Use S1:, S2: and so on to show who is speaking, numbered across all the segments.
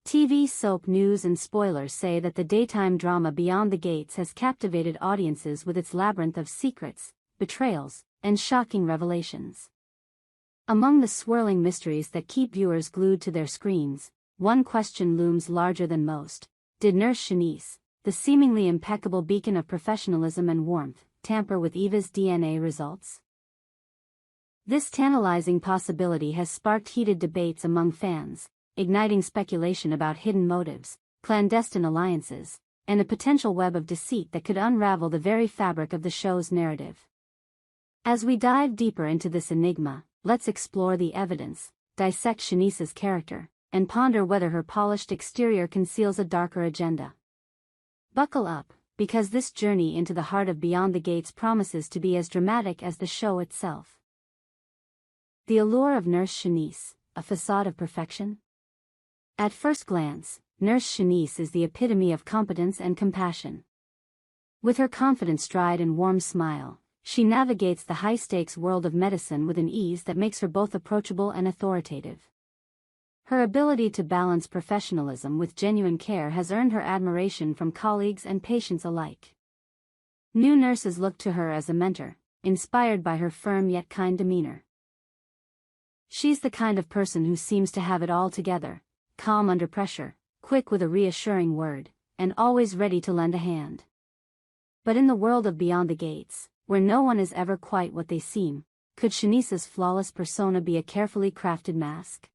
S1: TV soap news and spoilers say that the daytime drama Beyond the Gates has captivated audiences with its labyrinth of secrets, betrayals, and shocking revelations. Among the swirling mysteries that keep viewers glued to their screens, one question looms larger than most. Did Nurse Shanice, the seemingly impeccable beacon of professionalism and warmth, tamper with Eva's DNA results? This tantalizing possibility has sparked heated debates among fans, igniting speculation about hidden motives, clandestine alliances, and a potential web of deceit that could unravel the very fabric of the show's narrative. As we dive deeper into this enigma, let's explore the evidence, dissect Shanice's character, and ponder whether her polished exterior conceals a darker agenda. Buckle up, because this journey into the heart of Beyond the Gates promises to be as dramatic as the show itself. The allure of Nurse Shanice, a facade of perfection? At first glance, Nurse Shanice is the epitome of competence and compassion. With her confident stride and warm smile, she navigates the high-stakes world of medicine with an ease that makes her both approachable and authoritative. Her ability to balance professionalism with genuine care has earned her admiration from colleagues and patients alike. New nurses look to her as a mentor, inspired by her firm yet kind demeanor. She's the kind of person who seems to have it all together, calm under pressure, quick with a reassuring word, and always ready to lend a hand. But in the world of Beyond the Gates, where no one is ever quite what they seem, could Shanice's flawless persona be a carefully crafted mask?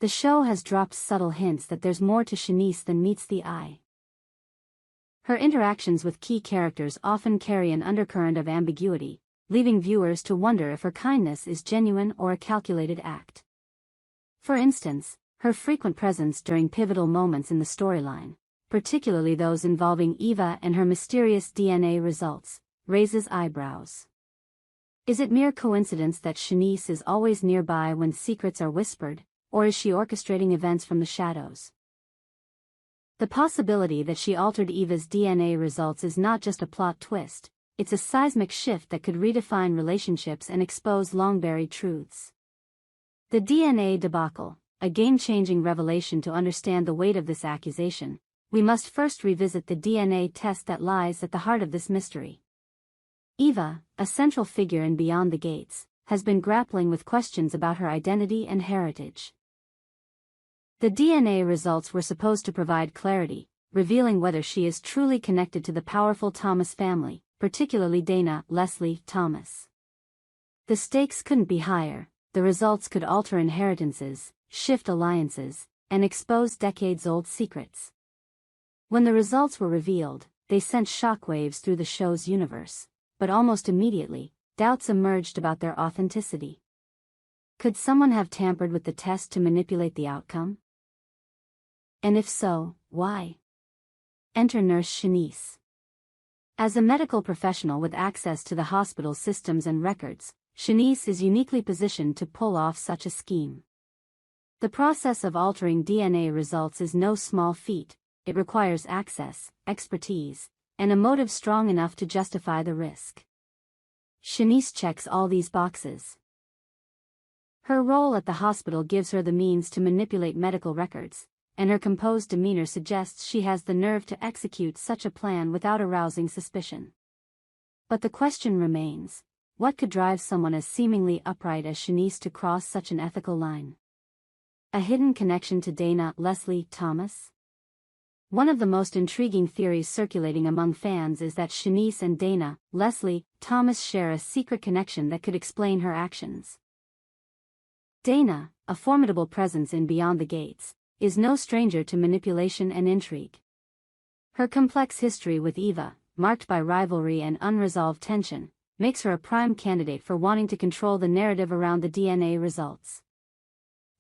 S1: The show has dropped subtle hints that there's more to Shanice than meets the eye. Her interactions with key characters often carry an undercurrent of ambiguity, leaving viewers to wonder if her kindness is genuine or a calculated act. For instance, her frequent presence during pivotal moments in the storyline, particularly those involving Eva and her mysterious DNA results, raises eyebrows. Is it mere coincidence that Shanice is always nearby when secrets are whispered, or is she orchestrating events from the shadows? The possibility that she altered Eva's DNA results is not just a plot twist, it's a seismic shift that could redefine relationships and expose long-buried truths. The DNA debacle, a game-changing revelation. To understand the weight of this accusation, we must first revisit the DNA test that lies at the heart of this mystery. Eva, a central figure in Beyond the Gates, has been grappling with questions about her identity and heritage. The DNA results were supposed to provide clarity, revealing whether she is truly connected to the powerful Thomas family, particularly Dana Leslie Thomas. The stakes couldn't be higher. The results could alter inheritances, shift alliances, and expose decades-old secrets. When the results were revealed, they sent shockwaves through the show's universe, but almost immediately, doubts emerged about their authenticity. Could someone have tampered with the test to manipulate the outcome? And if so, why? Enter Nurse Shanice. As a medical professional with access to the hospital's systems and records, Chenise is uniquely positioned to pull off such a scheme. The process of altering DNA results is no small feat. It requires access, expertise, and a motive strong enough to justify the risk. Chenise checks all these boxes. Her role at the hospital gives her the means to manipulate medical records, and her composed demeanor suggests she has the nerve to execute such a plan without arousing suspicion. But the question remains, what could drive someone as seemingly upright as Chenise to cross such an ethical line? A hidden connection to Dana Leslie Thomas? One of the most intriguing theories circulating among fans is that Chenise and Dana Leslie Thomas share a secret connection that could explain her actions. Dana, a formidable presence in Beyond the Gates, is no stranger to manipulation and intrigue. Her complex history with Eva, marked by rivalry and unresolved tension, makes her a prime candidate for wanting to control the narrative around the DNA results.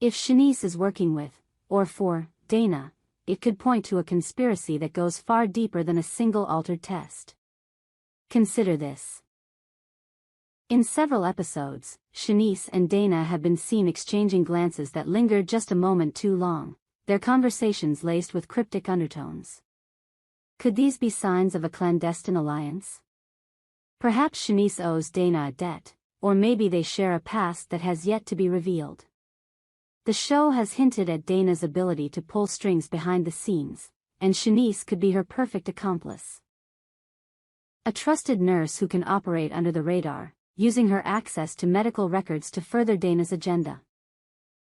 S1: If Chenise is working with, or for, Dana, it could point to a conspiracy that goes far deeper than a single altered test. Consider this. In several episodes, Chenise and Dana have been seen exchanging glances that linger just a moment too long, their conversations laced with cryptic undertones. Could these be signs of a clandestine alliance? Perhaps Chenise owes Dana a debt, or maybe they share a past that has yet to be revealed. The show has hinted at Dana's ability to pull strings behind the scenes, and Chenise could be her perfect accomplice. A trusted nurse who can operate under the radar, using her access to medical records to further Dana's agenda.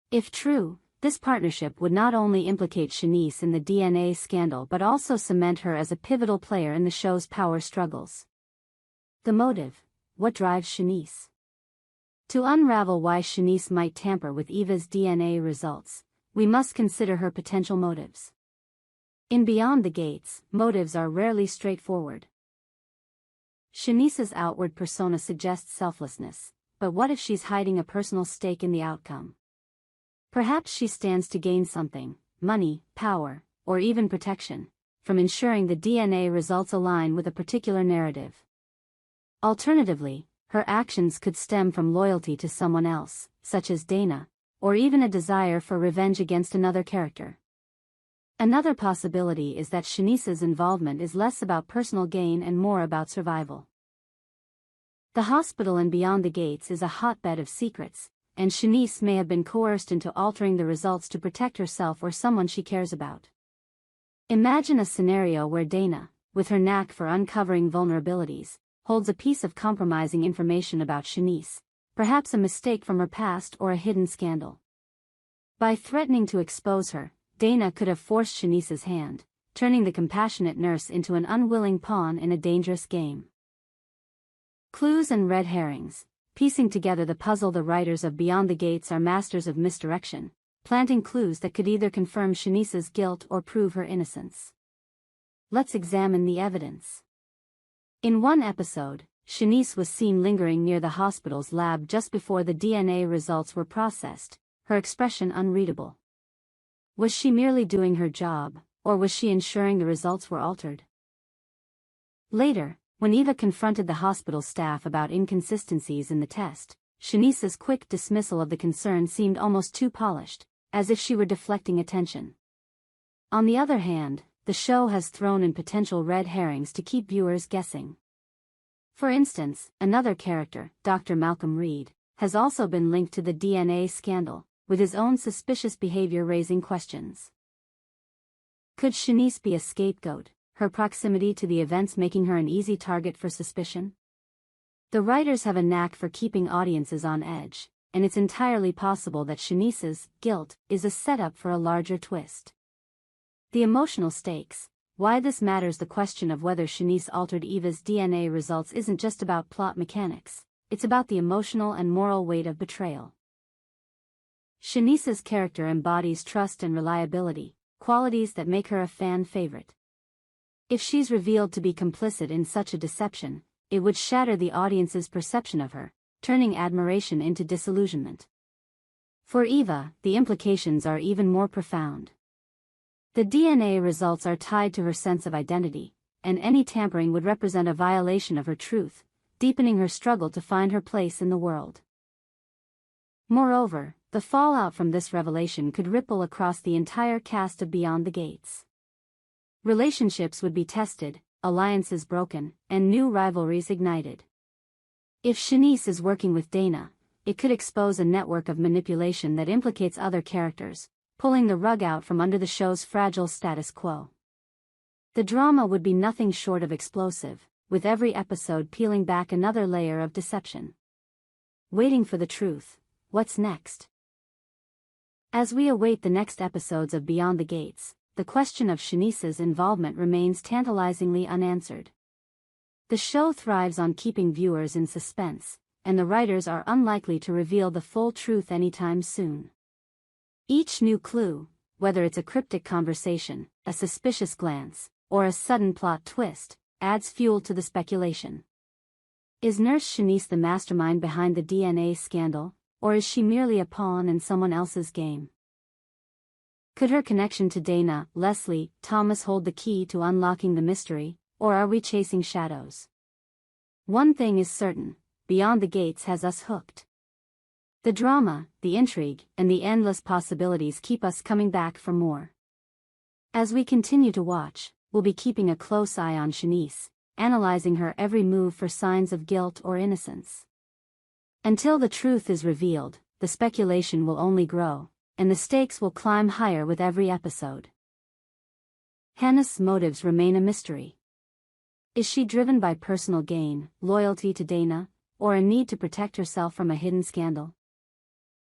S1: If true, this partnership would not only implicate Chenise in the DNA scandal but also cement her as a pivotal player in the show's power struggles. The motive: what drives Chenise? To unravel why Chenise might tamper with Eva's DNA results, we must consider her potential motives. In Beyond the Gates, motives are rarely straightforward. Chenise's outward persona suggests selflessness, but what if she's hiding a personal stake in the outcome? Perhaps she stands to gain something: money, power, or even protection, from ensuring the DNA results align with a particular narrative. Alternatively, her actions could stem from loyalty to someone else, such as Dana, or even a desire for revenge against another character. Another possibility is that Chenise's involvement is less about personal gain and more about survival. The hospital in Beyond the Gates is a hotbed of secrets, and Chenise may have been coerced into altering the results to protect herself or someone she cares about. Imagine a scenario where Dana, with her knack for uncovering vulnerabilities, holds a piece of compromising information about Chenise, perhaps a mistake from her past or a hidden scandal. By threatening to expose her, Dana could have forced Chenise's hand, turning the compassionate nurse into an unwilling pawn in a dangerous game. Clues and red herrings. Piecing together the puzzle, the writers of Beyond the Gates are masters of misdirection, planting clues that could either confirm Chenise's guilt or prove her innocence. Let's examine the evidence. In one episode, Chenise was seen lingering near the hospital's lab just before the DNA results were processed, her expression unreadable. Was she merely doing her job, or was she ensuring the results were altered? Later, when Eva confronted the hospital staff about inconsistencies in the test, Chenise's quick dismissal of the concern seemed almost too polished, as if she were deflecting attention. On the other hand, the show has thrown in potential red herrings to keep viewers guessing. For instance, another character, Dr. Malcolm Reed, has also been linked to the DNA scandal, with his own suspicious behavior raising questions. Could Chenise be a scapegoat, her proximity to the events making her an easy target for suspicion? The writers have a knack for keeping audiences on edge, and it's entirely possible that Chenise's guilt is a setup for a larger twist. The emotional stakes. Why this matters: the question of whether Chenise altered Eva's DNA results isn't just about plot mechanics, it's about the emotional and moral weight of betrayal. Chenise's character embodies trust and reliability, qualities that make her a fan favorite. If she's revealed to be complicit in such a deception, it would shatter the audience's perception of her, turning admiration into disillusionment. For Eva, the implications are even more profound. The DNA results are tied to her sense of identity, and any tampering would represent a violation of her truth, deepening her struggle to find her place in the world. Moreover, the fallout from this revelation could ripple across the entire cast of Beyond the Gates. Relationships would be tested, alliances broken, and new rivalries ignited. If Chenise is working with Dana, it could expose a network of manipulation that implicates other characters, pulling the rug out from under the show's fragile status quo. The drama would be nothing short of explosive, with every episode peeling back another layer of deception. Waiting for the truth. What's next? As we await the next episodes of Beyond the Gates, the question of Chenise's involvement remains tantalizingly unanswered. The show thrives on keeping viewers in suspense, and the writers are unlikely to reveal the full truth anytime soon. Each new clue, whether it's a cryptic conversation, a suspicious glance, or a sudden plot twist, adds fuel to the speculation. Is Nurse Shanice the mastermind behind the DNA scandal, or is she merely a pawn in someone else's game? Could her connection to Dana, Leslie, Thomas hold the key to unlocking the mystery, or are we chasing shadows? One thing is certain: Beyond the Gates has us hooked. The drama, the intrigue, and the endless possibilities keep us coming back for more. As we continue to watch, we'll be keeping a close eye on Chenise, analyzing her every move for signs of guilt or innocence. Until the truth is revealed, the speculation will only grow, and the stakes will climb higher with every episode. Hannah's motives remain a mystery. Is she driven by personal gain, loyalty to Dana, or a need to protect herself from a hidden scandal?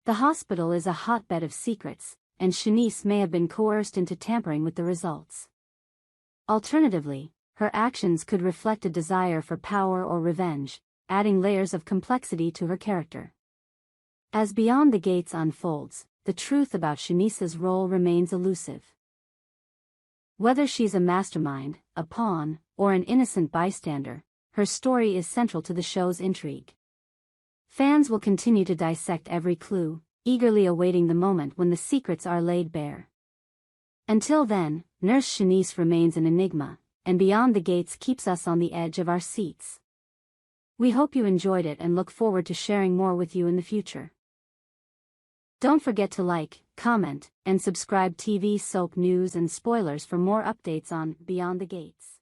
S1: The hospital is a hotbed of secrets, and Chenise may have been coerced into tampering with the results. Alternatively, her actions could reflect a desire for power or revenge, adding layers of complexity to her character. As Beyond the Gates unfolds, the truth about Chenise's role remains elusive. Whether she's a mastermind, a pawn, or an innocent bystander, her story is central to the show's intrigue. Fans will continue to dissect every clue, eagerly awaiting the moment when the secrets are laid bare. Until then, Nurse Shanice remains an enigma, and Beyond the Gates keeps us on the edge of our seats. We hope you enjoyed it and look forward to sharing more with you in the future. Don't forget to like, comment, and subscribe. TV soap news and spoilers for more updates on Beyond the Gates.